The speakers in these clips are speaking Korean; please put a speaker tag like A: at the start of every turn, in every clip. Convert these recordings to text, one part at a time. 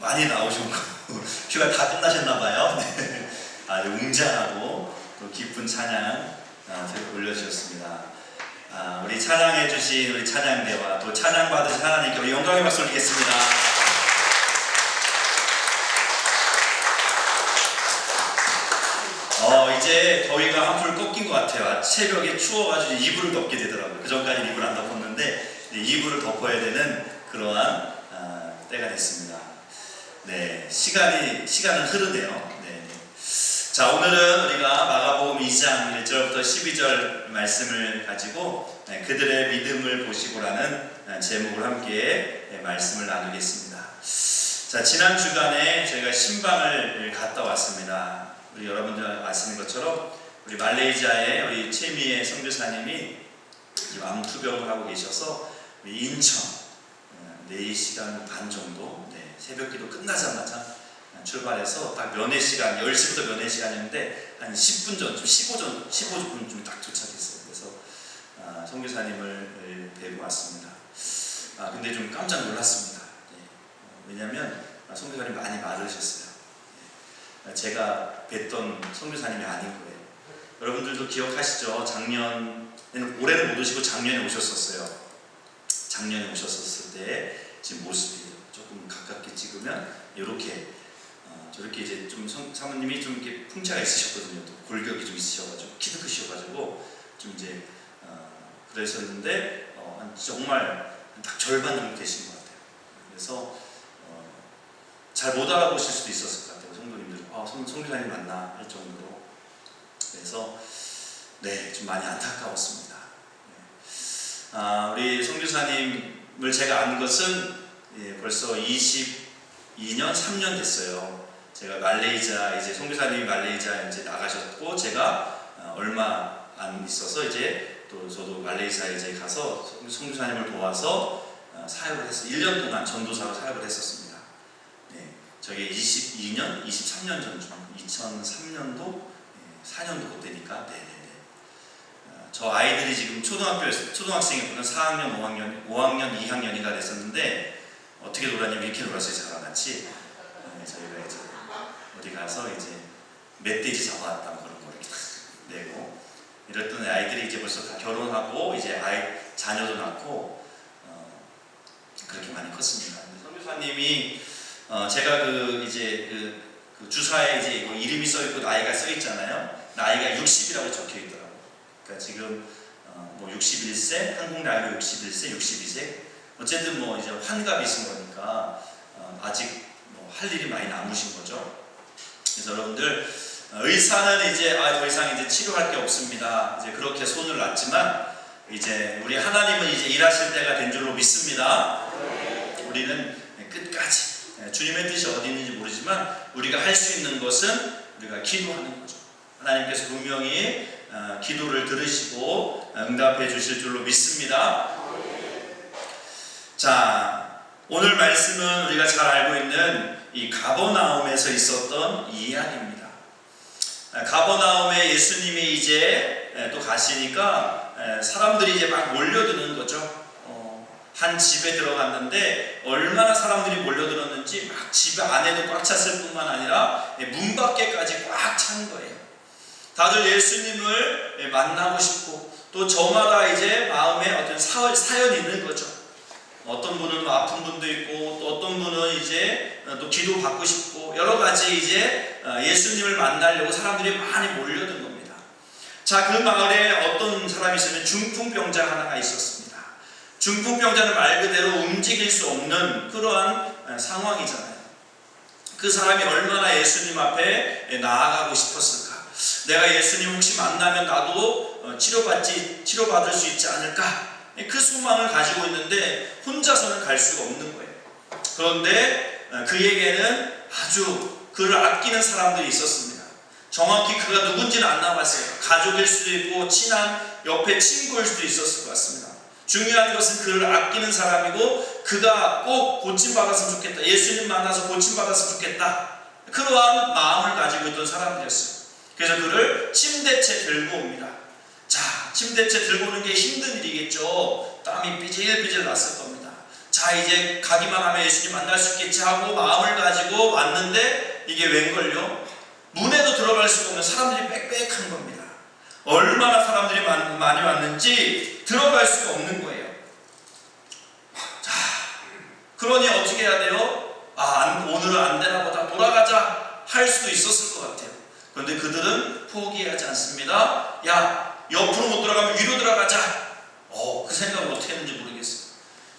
A: 많이 나오신 거 휴가 다 끝나셨나봐요. 네. 아주 웅장하고 또 기쁜 찬양 올려주셨습니다. 우리 찬양해주신 우리 찬양대와 또 찬양받으신 하나님께 우리 영광의 박수 올리겠습니다. 이제 더위가 한풀 꺾인 것 같아요. 새벽에 추워가지고 이불을 덮게 되더라고요. 그 전까지 이불 안 덮었는데 이불을 덮어야 되는 그러한 때가 됐습니다. 네, 시간은 흐르네요. 네. 자, 오늘은 우리가 마가복음 2장 1절부터 12절 말씀을 가지고 그들의 믿음을 보시고라는 제목을 함께 말씀을 나누겠습니다. 자, 지난 주간에 저희가 신방을 갔다 왔습니다. 우리 여러분들 아시는 것처럼 우리 말레이시아의 우리 최미애 선교사님이 암투병을 하고 계셔서 우리 인천 4시간 반 정도 새벽기도 끝나자마자 출발해서 딱 면회 시간 10시부터 면회 시간이었는데 한 10분 전, 15분 좀 딱 도착했어요. 그래서 선교사님을 뵈고 왔습니다. 근데 좀 깜짝 놀랐습니다. 왜냐하면 선교사님 많이 마르셨어요. 제가 뵀던 선교사님이 아닌 거예요. 여러분들도 기억하시죠? 올해는 못 오시고 작년에 오셨었어요. 작년에 오셨었을 때 지금 모습이 조금 가깝게 찍으면 이렇게 저렇게 이제 좀 사모님이 좀 이렇게 풍채가 있으셨거든요. 또 골격이 좀 있으셔가지고 키도 크셔가지고 좀 이제 그러셨는데 정말 딱 절반 정도 되신 것 같아요. 그래서 잘 못 알아보실 수도 있었을 것 같아요. 성도님들 선교사님 맞나 할 정도로. 그래서 좀 많이 안타까웠습니다. 우리 선교사님을 제가 안 것은 벌써 22년, 3년 됐어요. 제가 말레이시아 이제 선교사님이 말레이시아 이제 나가셨고 제가 얼마 안 있어서 이제 또 저도 말레이시아 이제 가서 선교사님을 도와서 사역을 했어요. 1년 동안 전도사로 사역을 했었습니다. 저게 22년, 23년 전주, 2003년도, 4년도 그때니까, 저 아이들이 지금 초등학생이었거든요. 4학년, 5학년, 2학년이가 됐었는데, 어떻게 놀았냐면 이렇게 놀았어요, 저랑 같이. 저희가 이제 어디 가서 이제 멧돼지 잡아왔다 그런 거 이렇게 내고, 이랬던 아이들이 이제 벌써 다 결혼하고, 이제 자녀도 낳고, 그렇게 많이 컸습니다. 선교사님이 제가 이제 그 주사에 이제 이름이 써있고 나이가 써있잖아요. 나이가 60이라고 적혀있더라고요. 그러니까 지금 61세, 한국 나이로 61세, 62세. 어쨌든 이제 환갑이신 거니까 아직 할 일이 많이 남으신 거죠. 그래서 여러분들 의사는 이제 더 이상 이제 치료할 게 없습니다. 이제 그렇게 손을 놨지만 이제 우리 하나님은 이제 일하실 때가 된 줄로 믿습니다. 우리는 끝까지 주님의 뜻이 어디 있는지 모르지만 우리가 할 수 있는 것은 우리가 기도하는 거죠. 하나님께서 분명히 기도를 들으시고 응답해 주실 줄로 믿습니다. 자, 오늘 말씀은 우리가 잘 알고 있는 이 가버나움에서 있었던 이야기입니다. 가버나움에 예수님이 이제 또 가시니까 사람들이 이제 막 몰려드는 거죠. 한 집에 들어갔는데 얼마나 사람들이 몰려들었는지 막 집 안에도 꽉 찼을 뿐만 아니라 문 밖에까지 꽉 찬 거예요. 다들 예수님을 만나고 싶고 또 저마다 이제 마음에 어떤 사연이 있는 거죠. 어떤 분은 아픈 분도 있고 또 어떤 분은 이제 또 기도 받고 싶고 여러 가지 이제 예수님을 만나려고 사람들이 많이 몰려든 겁니다. 자, 그 마을에 어떤 사람이 있으면 중풍병자 하나가 있었습니다. 중풍병자는 말 그대로 움직일 수 없는 그러한 상황이잖아요. 그 사람이 얼마나 예수님 앞에 나아가고 싶었을까. 내가 예수님 혹시 만나면 나도 치료받을 수 있지 않을까. 그 소망을 가지고 있는데 혼자서는 갈 수가 없는 거예요. 그런데 그에게는 아주 그를 아끼는 사람들이 있었습니다. 정확히 그가 누군지는 안 나왔어요. 가족일 수도 있고 친한 옆에 친구일 수도 있었을 것 같습니다. 중요한 것은 그를 아끼는 사람이고 그가 꼭 고침받았으면 좋겠다. 예수님 만나서 고침받았으면 좋겠다. 그러한 마음을 가지고 있던 사람들이었어요. 그래서 그를 침대채 들고 옵니다. 자, 침대채 들고 오는 게 힘든 일이겠죠. 땀이 삐질삐질 났을 겁니다. 자, 이제 가기만 하면 예수님 만날 수 있겠지 하고 마음을 가지고 왔는데 이게 웬걸요? 문에도 들어갈 수가 없는 사람들이 빽빽한 겁니다. 얼마나 사람들이 많이 왔는지 들어갈 수가 없는 거예요. 자, 그러니 어떻게 해야 돼요? 오늘은 안 되나 보다, 돌아가자 할 수도 있었을 것 같아요. 그런데 그들은 포기하지 않습니다. 야, 옆으로 못 들어가면 위로 들어가자. 그 생각을 어떻게 했는지 모르겠어요.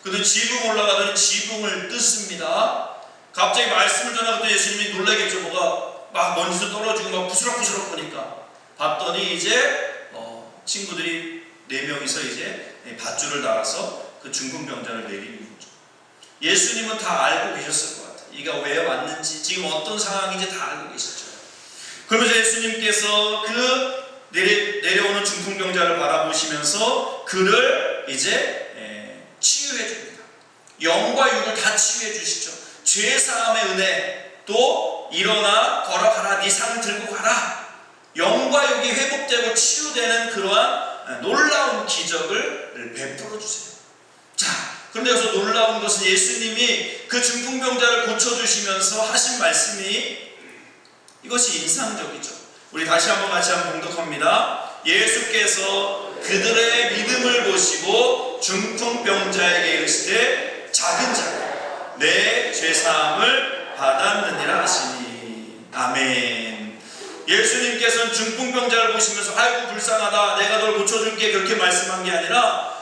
A: 근데 지붕 올라가더니 지붕을 뜯습니다. 갑자기 말씀을 전하고 예수님이 놀라겠죠. 뭐가 막 먼지도 떨어지고 막 부스럭부스럭 거니까 봤더니 이제 친구들이 4명이서 이제 밧줄을 달아서 그 중풍병자를 내리는 거죠. 예수님은 다 알고 계셨을 것 같아요. 이가 왜 왔는지, 지금 어떤 상황인지 다 알고 계셨죠. 그러면서 예수님께서 그 내려오는 중풍병자를 바라보시면서 그를 이제 치유해 줍니다. 영과 육을 다 치유해 주시죠. 죄사함의 은혜, 또 일어나 걸어가라, 네 상을 들고 가라. 영과 육이 회복되고 치유되는 그러한 놀라운 기적을 베풀어 주세요. 자, 그런데 여기서 놀라운 것은 예수님이 그 중풍병자를 고쳐주시면서 하신 말씀이 이것이 인상적이죠. 우리 다시 한번 같이 한번 봉독합니다. 예수께서 그들의 믿음을 보시고 중풍병자에게 이르시되 작은 자가 내 죄사함을 받았느니라 하시니. 아멘. 예수님께서는 중풍병자를 보시면서 아이고 불쌍하다, 내가 널 고쳐줄게, 그렇게 말씀한 게 아니라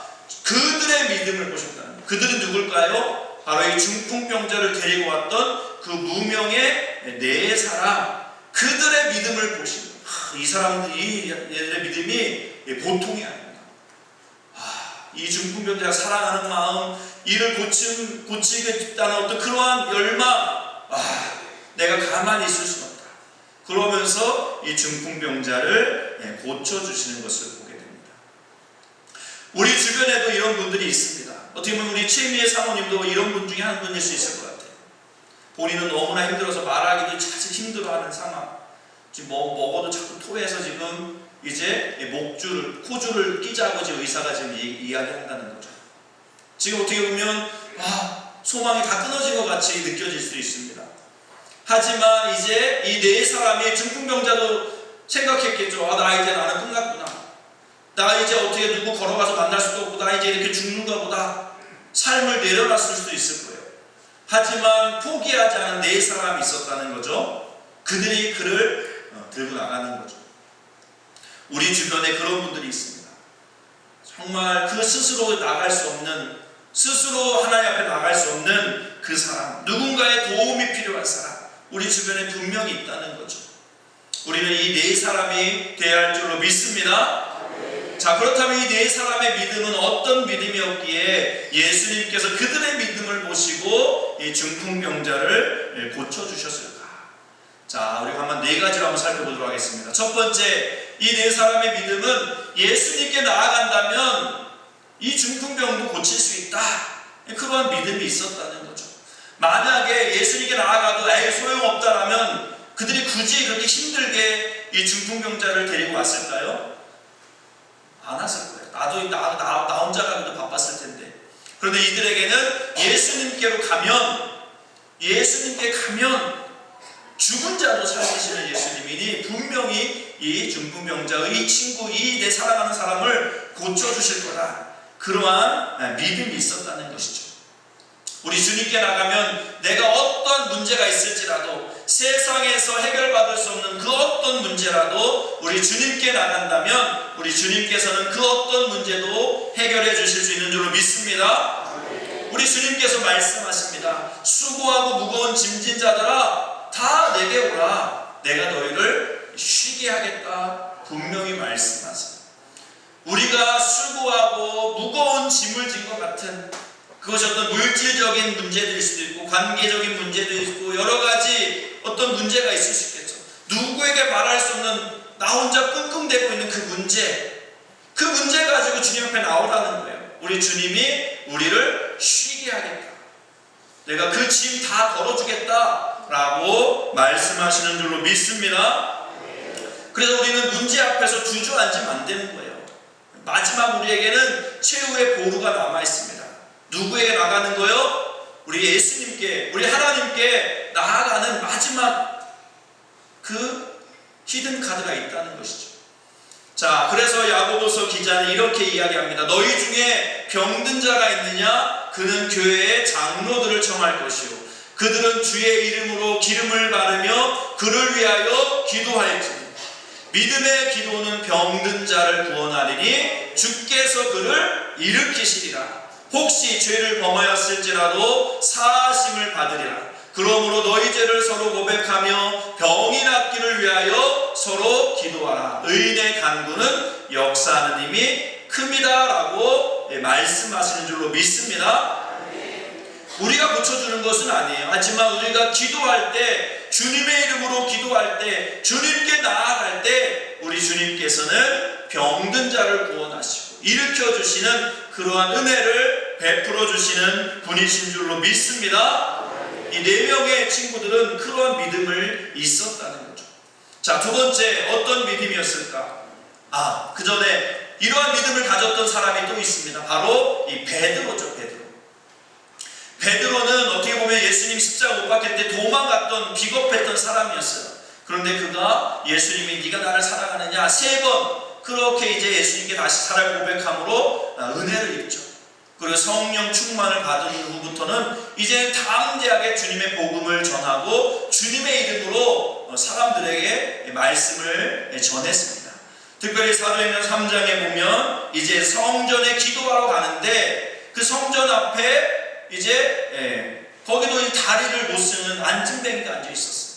A: 그들의 믿음을 보셨다는 거예요. 그들은 누굴까요? 바로 이 중풍병자를 데리고 왔던 그 무명의 4사람, 그들의 믿음을 보시는 거예요. 이 사람들이, 얘들의 믿음이 보통이 아닙니다. 이 중풍병자가 사랑하는 마음, 이를 고치겠다는 어떤 그러한 열망, 내가 가만히 있을 수는 없다. 그러면서 이 중풍병자를 고쳐주시는 것을 보게 됩니다. 우리 주변에도 이런 분들이 있습니다. 어떻게 보면 우리 최미애 사모님도 이런 분 중에 한 분일 수 있을 것 같아요. 본인은 너무나 힘들어서 말하기도 자칫 힘들어하는 상황, 지금 먹어도 자꾸 토해서 지금 이제 코줄을 끼자고 지금 의사가 지금 이야기한다는 거죠. 지금 어떻게 보면 소망이 다 끊어진 것 같이 느껴질 수 있습니다. 하지만 이제 이 4사람이 중풍병자도 생각했겠죠. 나는 끝났구나. 나 이제 어떻게 누구 걸어가서 만날 수도 없고, 나 이제 이렇게 죽는가 보다. 삶을 내려놨을 수도 있을 거예요. 하지만 포기하지 않은 4사람이 있었다는 거죠. 그들이 그를 들고 나가는 거죠. 우리 주변에 그런 분들이 있습니다. 정말 그 스스로 나갈 수 없는, 스스로 하나님 앞에 나갈 수 없는 그 사람, 누군가의 도움이 필요한 사람, 우리 주변에 분명히 있다는 거죠. 우리는 이 4사람이 되어야 할 줄로 믿습니다. 자, 그렇다면 이 4사람의 믿음은 어떤 믿음이었기에 예수님께서 그들의 믿음을 보시고 이 중풍병자를 고쳐주셨을까? 자, 우리가 한번 4가지로 한번 살펴보도록 하겠습니다. 첫 번째, 이 4사람의 믿음은 예수님께 나아간다면 이 중풍병도 고칠 수 있다, 그런 믿음이 있었다는 거죠. 만약에 예수님께 나아가도 소용없다라면 그들이 굳이 그렇게 힘들게 이 중풍병자를 데리고 왔을까요? 안 왔을 거예요. 나 혼자 가기도 바빴을 텐데. 그런데 이들에게는 예수님께 가면 죽은 자도 살리시는 예수님이니 분명히 이 중풍병자의 친구, 내 사랑하는 사람을 고쳐주실 거다, 그러한 믿음이 있었다는 것이죠. 우리 주님께 나가면 내가 어떤 문제가 있을지라도, 세상에서 해결받을 수 없는 그 어떤 문제라도 우리 주님께 나간다면 우리 주님께서는 그 어떤 문제도 해결해 주실 수 있는 줄로 믿습니다. 우리 주님께서 말씀하십니다. 수고하고 무거운 짐진 자들아, 다 내게 오라, 내가 너희를 쉬게 하겠다, 분명히 말씀하세요. 우리가 수고하고 무거운 짐을 진 것 같은, 그것이 어떤 물질적인 문제일 수도 있고 관계적인 문제도 있고 여러 가지 어떤 문제가 있을 수 있겠죠. 누구에게 말할 수 없는 나 혼자 끙끙대고 있는 그 문제 가지고 주님 앞에 나오라는 거예요. 우리 주님이 우리를 쉬게 하겠다, 내가 그 짐 다 덜어주겠다 라고 말씀하시는 줄로 믿습니다. 그래서 우리는 문제 앞에서 주저앉으면 안 되는 거예요. 마지막 우리에게는 최후의 보루가 남아 있습니다. 누구에게 나가는 거요? 우리 예수님께, 우리 하나님께 나아가는 마지막 그 히든 카드가 있다는 것이죠. 자, 그래서 야고보서 기자는 이렇게 이야기합니다. 너희 중에 병든 자가 있느냐? 그는 교회의 장로들을 청할 것이요, 그들은 주의 이름으로 기름을 바르며 그를 위하여 기도할지니 믿음의 기도는 병든 자를 구원하리니 주께서 그를 일으키시리라. 혹시 죄를 범하였을지라도 사하심을 받으리라. 그러므로 너희 죄를 서로 고백하며 병이 낫기를 위하여 서로 기도하라. 의인의 간구는 역사하는 힘이 큽니다 라고 말씀하시는 줄로 믿습니다. 우리가 고쳐주는 것은 아니에요. 하지만 우리가 기도할 때, 주님의 이름으로 기도할 때, 주님께 나아갈 때 우리 주님께서는 병든 자를 구원하시고 일으켜주시는 그러한 은혜를 베풀어 주시는 분이신 줄로 믿습니다. 이 4명의 친구들은 그러한 믿음을 있었다는 거죠. 자, 두 번째, 어떤 믿음이었을까? 그 전에 이러한 믿음을 가졌던 사람이 또 있습니다. 바로 이 베드로죠. 베드로는 어떻게 보면 예수님 십자가 못 박힐 때 도망갔던, 비겁했던 사람이었어요. 그런데 그가 예수님이 네가 나를 사랑하느냐 3번 그렇게 이제 예수님께 다시 사랑 고백함으로 은혜를 입죠. 그리고 성령 충만을 받은 후부터는 이제 담대하게 주님의 복음을 전하고 주님의 이름으로 사람들에게 말씀을 전했습니다. 특별히 사도행전 3장에 보면 이제 성전에 기도하러 가는데 그 성전 앞에 이제 거기도 다리를 못 쓰는 안진뱅이가 앉아 있었어요.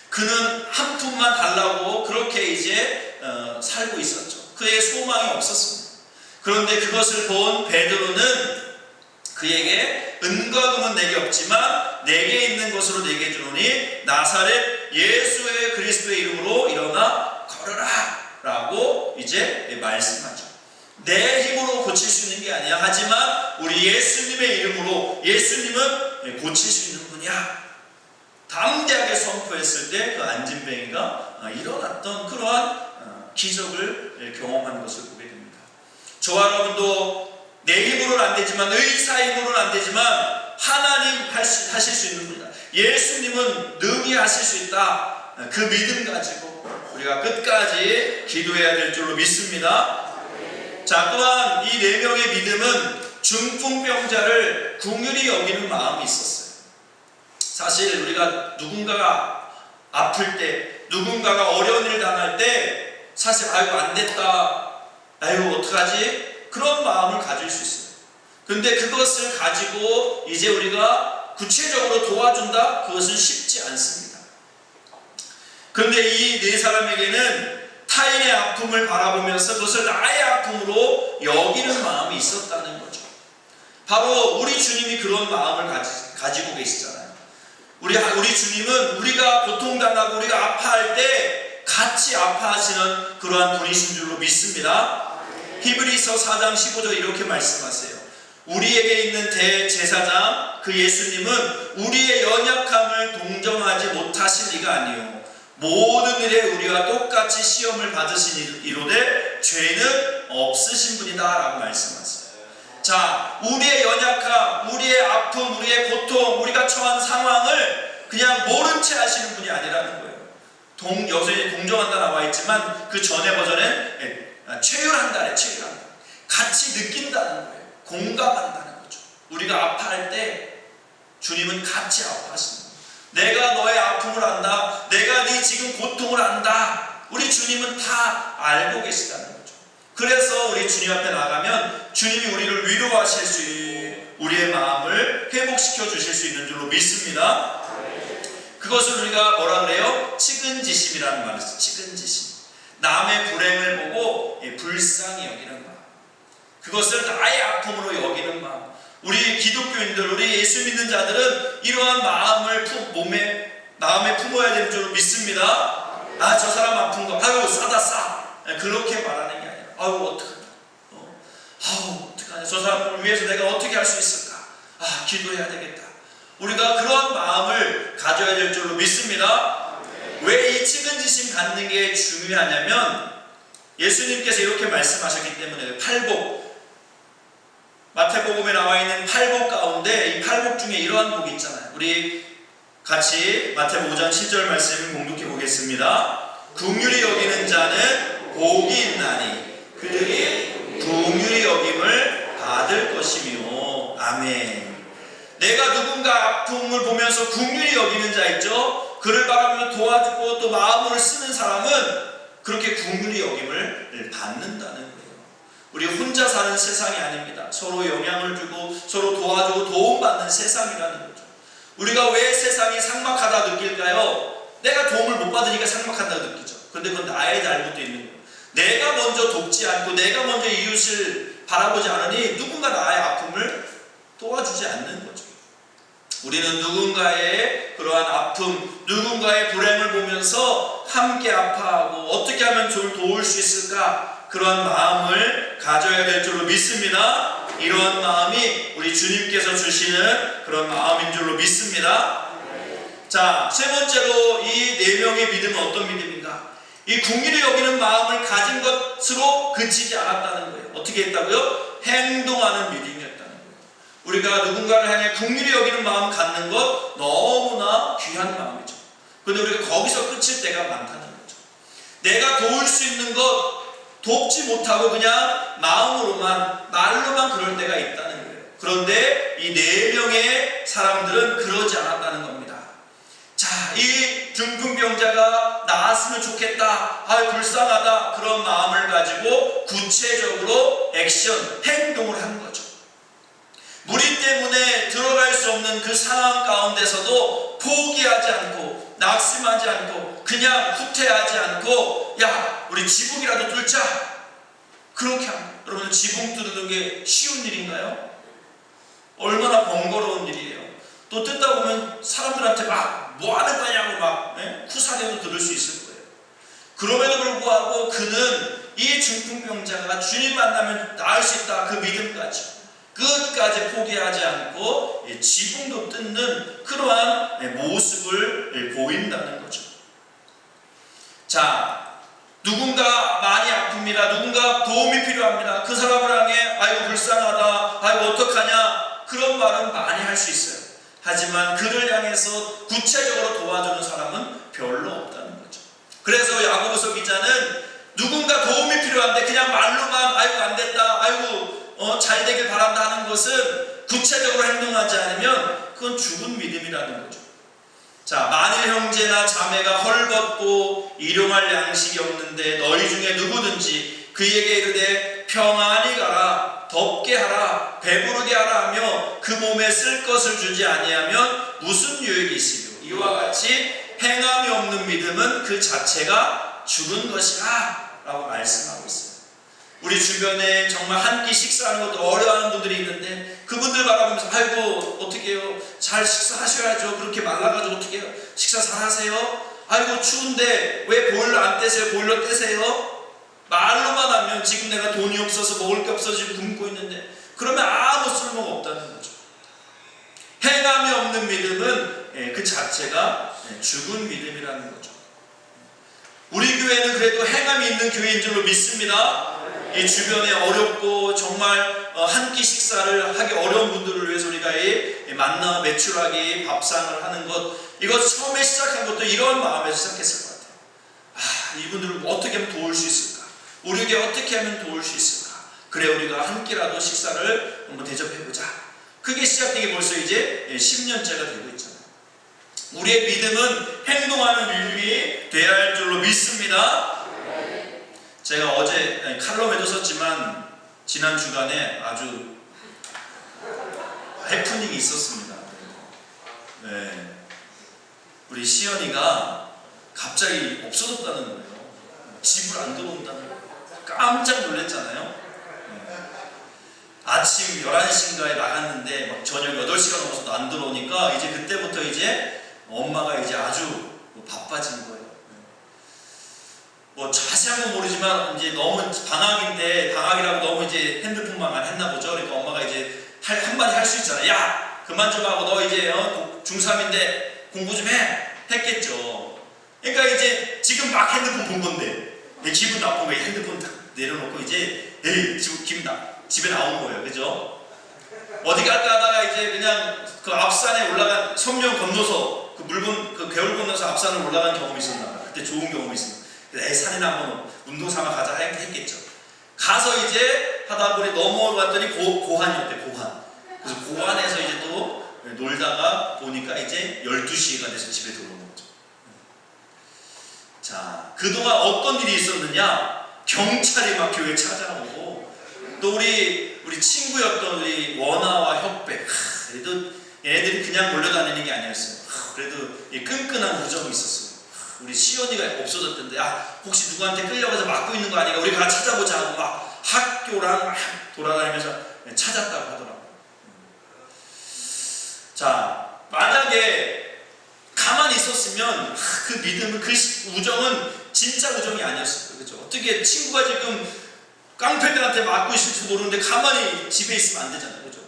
A: 그는 한 푼만 달라고 그렇게 이제 살고 있었죠. 그의 소망이 없었습니다. 그런데 그것을 본 베드로는 그에게 은과 금은 내게 없지만 내게 있는 것으로 내게 주노니 나사렛 예수의 그리스도의 이름으로 일어나 걸으라 라고 이제 말씀하죠. 내 힘으로 고칠 수 있는 게 아니야. 하지만 우리 예수님의 이름으로, 예수님은 고칠 수 있는 분이야. 담대하게 선포했을 때 그 안진뱅이가 일어났던 그러한 기적을 경험한 것을 보게 됩니다. 저와 여러분도 내 힘으로는 안 되지만, 의사 힘으로는 안 되지만 하나님 하실 수 있는 분이다. 예수님은 능히 하실 수 있다. 그 믿음 가지고 우리가 끝까지 기도해야 될 줄로 믿습니다. 자, 또한 이 4명의 믿음은 중풍병자를 긍휼히 여기는 마음이 있었어요. 사실 우리가 누군가가 아플 때, 누군가가 어려운 일 당할 때 사실 아이고 안 됐다, 아이고 어떡하지? 그런 마음을 가질 수 있어요. 근데 그것을 가지고 이제 우리가 구체적으로 도와준다? 그것은 쉽지 않습니다. 그런데 이 4사람에게는 타인의 아픔을 바라보면서 그것을 나의 아픔으로 여기는 마음이 있었다는 거죠. 바로 우리 주님이 그런 마음을 가지고 계시잖아요. 우리 주님은 우리가 고통당하고 우리가 아파할 때 같이 아파하시는 그러한 분이신 줄로 믿습니다. 히브리서 4장 15절 이렇게 말씀하세요. 우리에게 있는 대제사장 그 예수님은 우리의 연약함을 동정하지 못하실 리가 아니요 모든 일에 우리와 똑같이 시험을 받으신 이로되 죄는 없으신 분이다 라고 말씀하세요. 자, 우리의 연약함, 우리의 아픔, 우리의 고통, 우리가 처한 상황을 그냥 모른 채 하시는 분이 아니라는 거예요. 여기서 동정한다 나와 있지만 그 전에 버전에 체휼한다래. 체휼한다. 같이 느낀다는 거예요. 공감한다는 거죠. 우리가 아파할 때 주님은 같이 아파하신다. 내가 너의 아픔을 안다. 내가 네 지금 고통을 안다. 우리 주님은 다 알고 계시다는 거죠. 그래서 우리 주님 앞에 나가면 주님이 우리를 위로하실 수 있는, 우리의 마음을 회복시켜 주실 수 있는 줄로 믿습니다. 그것을 우리가 뭐라 그래요? 측은지심이라는 말이 있어요. 측은지심. 남의 불행을 보고 불쌍히 여기는 마음. 그것을 나의 아픔으로 여기는 마음. 우리 기독교인들, 우리 예수 믿는 자들은 이러한 마음을 마음에 품어야 될 줄 믿습니다. 저 사람 아픈 거, 아유 싸다 싸. 그렇게 말하는 게 아니라, 아유 어떡하냐, 어떡하냐, 저 사람을 위해서 내가 어떻게 할 수 있을까? 기도해야 되겠다. 우리가 그러한 마음을 가져야 될 줄로 믿습니다. 왜 이 측은지심 갖는 게 중요하냐면 예수님께서 이렇게 말씀하셨기 때문에 팔복 마태복음에 나와 있는 8복 가운데 이 8복 중에 이러한 복이 있잖아요. 우리 같이 마태복음 5장 7절 말씀을 공독해 보겠습니다. 긍휼히 여기는 자는 복이 있나니 그들이 긍휼히 여김을 받을 것이며. 아멘. 내가 누군가 아픔을 보면서 긍휼히 여기는 자 있죠. 그를 바라보며 도와주고 또 마음을 쓰는 사람은 그렇게 긍휼히 여김을 받는다는 거예요. 우리 혼자 사는 세상이 아닙니다. 서로 영향을 주고 서로 도와주고 도움받는 세상이라는 거죠. 우리가 왜 세상이 삭막하다 느낄까요? 내가 도움을 못 받으니까 삭막하다 느끼죠. 그런데 그건 나의 잘못도 있는 거예요. 내가 먼저 돕지 않고 내가 먼저 이웃을 바라보지 않으니 누군가 나의 아픔을 도와주지 않는 거죠. 우리는 누군가의 그러한 아픔, 누군가의 불행을 보면서 함께 아파하고 어떻게 하면 저를 도울 수 있을까? 그러한 마음을 가져야 될 줄로 믿습니다. 이러한 마음이 우리 주님께서 주시는 그런 마음인 줄로 믿습니다. 자, 세 번째로 이 네 명의 믿음은 어떤 믿음인가? 이 긍휼히 여기는 마음을 가진 것으로 그치지 않았다는 거예요. 어떻게 했다고요? 행동하는 믿음이었다는 거예요. 우리가 누군가를 향해 긍휼히 여기는 마음 갖는 것 너무나 귀한 마음이죠. 그런데 우리가 거기서 끝일 때가 많다는 거죠. 내가 도울 수 있는 것 돕지 못하고 그냥 마음으로만 말로만 그럴 때가 있다는 거예요. 그런데 이 네 명의 사람들은 그러지 않았다는 겁니다. 자, 이 중풍병자가 나았으면 좋겠다, 불쌍하다, 그런 마음을 가지고 구체적으로 액션, 행동을 한 거죠. 무리 때문에 들어갈 수 없는 그 상황 가운데서도 포기하지 않고 낙심하지 않고 그냥 후퇴하지 않고, 야, 우리 지붕이라도 뚫자, 그렇게 합니다. 여러분, 지붕 뚫는 게 쉬운 일인가요? 얼마나 번거로운 일이에요. 또 뜯다 보면 사람들한테 막 뭐 하는 거냐고 막 쿠사리도 들을 수 있을 거예요. 그럼에도 불구하고 그는 이 중풍병자가 주님 만나면 나을 수 있다, 그 믿음까지 끝까지 포기하지 않고 지붕도 뜯는 그러한 모습을 보인다는 거죠. 자, 누군가 많이 아픕니다. 누군가 도움이 필요합니다. 그 사람을 향해 아이고 불쌍하다, 아이고 어떡하냐, 그런 말은 많이 할 수 있어요. 하지만 그를 향해서 구체적으로 도와주는 사람은 별로 없다는 거죠. 그래서 야고보서 기자는 누군가 도움이 필요한데 그냥 말로만 아이고 안 됐다, 아이고 잘 되길 바란다 하는 것은 구체적으로 행동하지 않으면 그건 죽은 믿음이라는 거죠. 자, 만일 형제나 자매가 헐벗고 일용할 양식이 없는데 너희 중에 누구든지 그에게 이르되 평안히 가라, 덥게 하라, 배부르게 하라 하며 그 몸에 쓸 것을 주지 아니하면 무슨 유익이 있으며, 이와 같이 행함이 없는 믿음은 그 자체가 죽은 것이라 라고 말씀하고 있어요. 우리 주변에 정말 한 끼 식사하는 것도 어려워하는 분들이 있는데 그분들 바라보면서 아이고 어떻게 해요, 잘 식사하셔야죠, 그렇게 말라가지고 어떻게 해요, 식사 잘 하세요, 아이고 추운데 왜 보일러 안 떼세요, 보일러 떼세요. 말로만 하면 지금 내가 돈이 없어서 먹을 게 없어서 지금 굶고 있는데, 그러면 아무 쓸모가 없다는 거죠. 행함이 없는 믿음은 그 자체가 죽은 믿음이라는 거죠. 우리 교회는 그래도 행함이 있는 교회인 줄로 믿습니다. 이 주변에 어렵고 정말 한 끼 식사를 하기 어려운 분들을 위해서 우리가 이 만나 매출하기 밥상을 하는 것, 이거 처음에 시작한 것도 이런 마음에서 시작했을 것 같아요. 이분들을 어떻게 하면 도울 수 있을까, 우리에게 어떻게 하면 도울 수 있을까, 그래 우리가 한 끼라도 식사를 한번 대접해보자. 그게 시작되기 벌써 이제 10년째가 되고 있잖아요. 우리의 믿음은 행동하는 믿음이 되어야 할 줄로 믿습니다. 제가 어제 칼럼에도 썼지만 지난 주간에 아주 해프닝이 있었습니다. 네. 우리 시연이가 갑자기 없어졌다는 거예요. 집을 안 들어온다는 거예요. 깜짝 놀랐잖아요. 아침 11시인가에 나갔는데 막 저녁 8시가 넘어서도 안 들어오니까 이제 그때부터 이제 엄마가 이제 아주 바빠진 거예요. 뭐 자세한 건 모르지만 이제 너무 방학이라고 너무 이제 핸드폰만 했나 보죠. 그러니까 엄마가 이제 한마디 할 수 있잖아요. 야, 그만 좀 하고 너 이제 중3인데 공부 좀 했겠죠. 그러니까 이제 지금 막 핸드폰 본 건데 내 기분 나쁜 거예요. 핸드폰 딱 내려놓고 이제 에이 지금 집에 나온 거예요. 그죠? 어디 갈까 하다가 이제 그냥 그 앞산에 올라간 성령 건너서 그 물건 그 개울 건너서 앞산을 올라간 경험이 있었나 봐요. 그때 좋은 경험이 있었나. 내 산이나 한번 운동 삼아 가자 했겠죠. 가서 이제 하다 보니 넘어갔더니 고한이었대. 고한. 그래서 고한에서 이제 또 놀다가 보니까 이제 12시가 돼서 집에 들어오는 거죠. 자, 그동안 어떤 일이 있었느냐? 경찰이 막 교회 찾아오고, 또 우리 친구였던 우리 원아와 협백, 그래도 얘네들이 그냥 몰려다니는 게 아니었어요. 그래도 끈끈한 우정이 있었어요. 우리 시연이가 없어졌던데, 혹시 누구한테 끌려가서 맞고 있는 거 아닌가? 우리 가 찾아보자 하고 막 학교랑 막 돌아다니면서 찾았다고 하더라고요. 자, 만약에 가만히 있었으면 그 믿음은, 그 우정은 진짜 우정이 아니었을 거예요. 그렇죠? 어떻게 친구가 지금 깡패들한테 맞고 있을지 모르는데 가만히 집에 있으면 안 되잖아요. 그렇죠?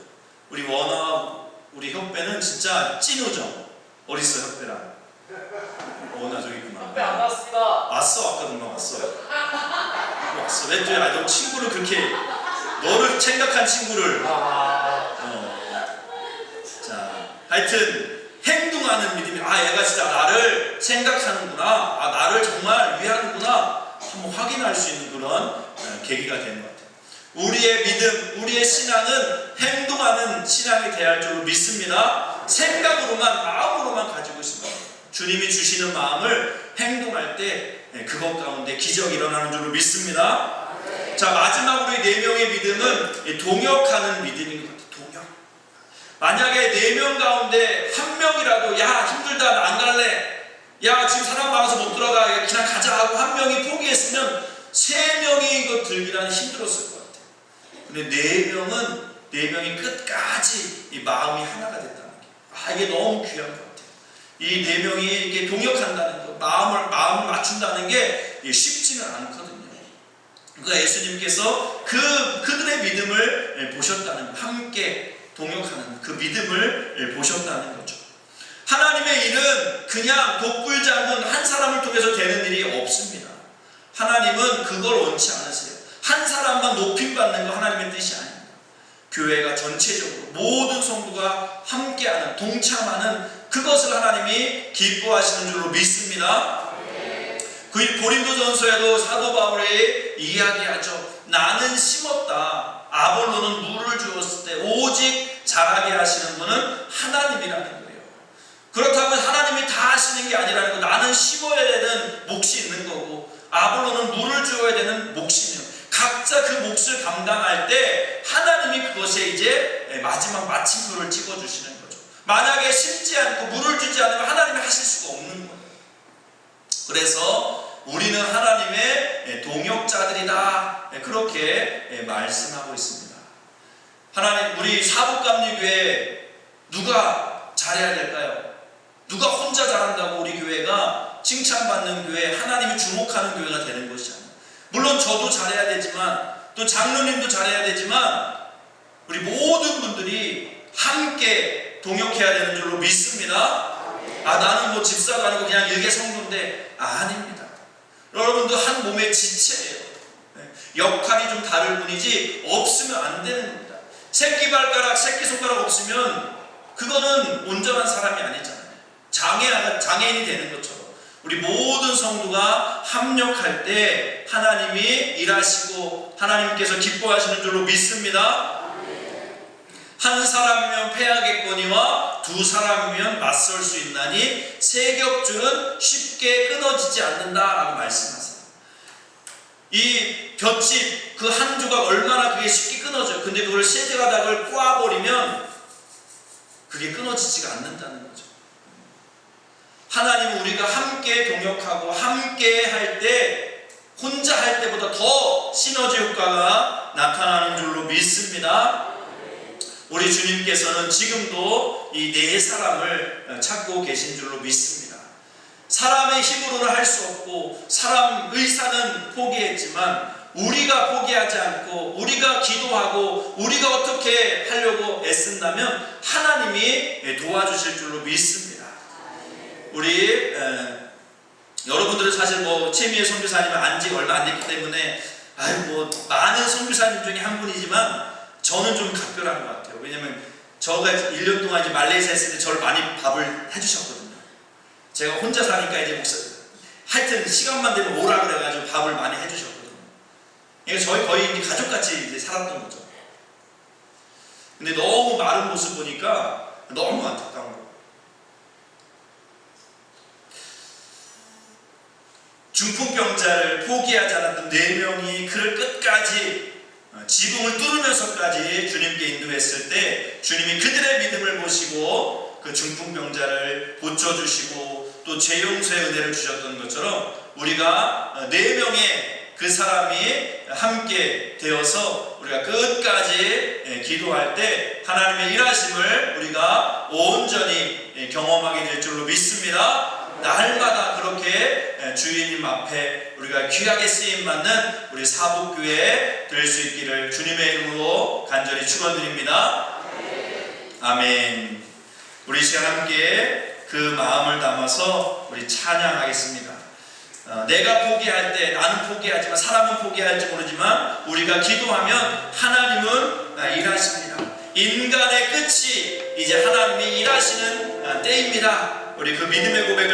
A: 우리 원아와 우리 협배는 진짜 찐 우정. 어딨어 협배랑? 원아 저기 있구나.
B: 협배 안 왔습니다.
A: 왔어. 아까 금방 왔어. 왔어. 왜 또 너 친구를 그렇게, 너를 생각한 친구를. 자, 하여튼 행동하는 믿음이, 얘가 진짜 나를 생각하는구나, 나를 정말 위하는구나 한번 확인할 수 있는 그런 계기가 되는 것 같아요. 우리의 믿음, 우리의 신앙은 행동하는 신앙이 돼야 할 줄로 믿습니다. 생각으로만, 마음으로만 가지고 있습니다. 주님이 주시는 마음을 행동할 때 그것 가운데 기적이 일어나는 줄로 믿습니다. 자, 마지막으로 이 4명의 믿음은 동역하는 믿음인 것 같아요. 동역. 만약에 4명 가운데 1명이라도 야 힘들다 나 안 갈래, 야 지금 사람 많아서 못 들어가, 그냥 가자 하고 1명이 포기했으면 3명이 이거 들기란 힘들었을 것 같아요. 근데 4명이 끝까지 이 마음이 하나가 됐다는 게, 이게 너무 귀한 것 같아요. 이 4명이 이렇게 동역한다는 것, 마음을 맞춘다는 게 쉽지는 않거든요. 그러니까 예수님께서 그들의 믿음을 보셨다는 것, 함께 동역하는 그 믿음을 보셨다는 거죠. 하나님의 일은 그냥 독불장군 한 사람을 통해서 되는 일이 없습니다. 하나님은 그걸 원치 않으세요. 한 사람만 높임받는 거 하나님의 뜻이 아닙니다. 교회가 전체적으로 모든 성도가 함께하는, 동참하는 그것을 하나님이 기뻐하시는 줄로 믿습니다. 그 고린도전서에도 사도 바울이 이야기하죠. 나는 심었다, 아볼로는 물을 주었을 때 오직 자라게 하시는 분은 하나님이라는 거예요. 그렇다면 하나님이 다 하시는 게 아니라는 거. 나는 심어야 되는 몫이 있는 거고, 아볼로는 물을 주어야 되는 몫이 있는 거예요. 각자 그 몫을 감당할 때 하나님이 그것에 이제 마지막 마침표를 찍어주시는 거죠. 만약에 심지 않고 물을 주지 않으면 하나님이 하실 수가 없는 거예요. 그래서 우리는 하나님의 동역자들이다, 그렇게 말씀하고 있습니다. 하나님, 우리 사북감리교회 누가 잘해야 될까요? 누가 혼자 잘한다고 우리 교회가 칭찬받는 교회, 하나님이 주목하는 교회가 되는 것이 아니에요. 물론 저도 잘해야 되지만, 또 장로님도 잘해야 되지만, 우리 모든 분들이 함께 동역해야 되는 줄로 믿습니다. 나는 뭐 집사도 아니고 그냥 일개 성도인데, 아닙니다. 여러분도 한 몸의 지체예요. 역할이 좀 다를 뿐이지 없으면 안 되는 겁니다. 새끼발가락, 새끼손가락 없으면 그거는 온전한 사람이 아니잖아요. 장애인이 되는 것처럼 우리 모든 성도가 합력할 때 하나님이 일하시고 하나님께서 기뻐하시는 줄로 믿습니다. 한 사람이면 패하겠거니와 두 사람이면 맞설 수 있나니 세 겹줄은 쉽게 끊어지지 않는다라고 말씀하세요. 이 볏짚 그 한 조각 얼마나 그게 쉽게 끊어져요. 근데 그걸 세 가닥을 꽈버리면 그게 끊어지지가 않는다는 거죠. 하나님은 우리가 함께 동역하고 함께 할 때, 혼자 할 때보다 더 시너지 효과가 나타나는 줄로 믿습니다. 우리 주님께서는 지금도 이 4사람을 찾고 계신 줄로 믿습니다. 사람의 힘으로는 할 수 없고 사람 의사는 포기했지만 우리가 포기하지 않고 우리가 기도하고 우리가 어떻게 하려고 애쓴다면 하나님이 도와주실 줄로 믿습니다. 우리 여러분들은 사실 뭐 최미애 선교사님은 안지 얼마 안 됐기 때문에 많은 선교사님 중에 한 분이지만 저는 좀 각별한 것 같아요. 같아요. 왜냐면 저가 1년 동안 이제 말레이시아에 있을 때 저를 많이 밥을 해주셨거든요. 제가 혼자 사니까 이제 하여튼 시간만 되면 오라 그래가지고 밥을 많이 해주셨거든요. 그러니까 저희 거의 이제 가족같이 이제 살았던 거죠. 근데 너무 마른 모습 보니까 너무 안타까운 거예요. 중풍병자를 포기하지 않았던 4명이 그를 끝까지 지붕을 뚫으면서까지 주님께 인도했을 때 주님이 그들의 믿음을 보시고 그 중풍병자를 고쳐주시고 또 죄용서의 은혜를 주셨던 것처럼 우리가 4명의 그 사람이 함께 되어서 우리가 끝까지 기도할 때 하나님의 일하심을 우리가 온전히 경험하게 될 줄로 믿습니다. 날마다 그렇게 주님 앞에 우리가 귀하게 쓰임받는 우리 사복교회 될 수 있기를 주님의 이름으로 간절히 축원드립니다. 아멘. 우리 시간 함께 그 마음을 담아서 우리 찬양하겠습니다. 내가 포기할 때 나는 포기하지만 사람은 포기할지 모르지만 우리가 기도하면 하나님은 일하십니다. 인간의 끝이 이제 하나님이 일하시는 때입니다. 우리 그 믿음의 고백을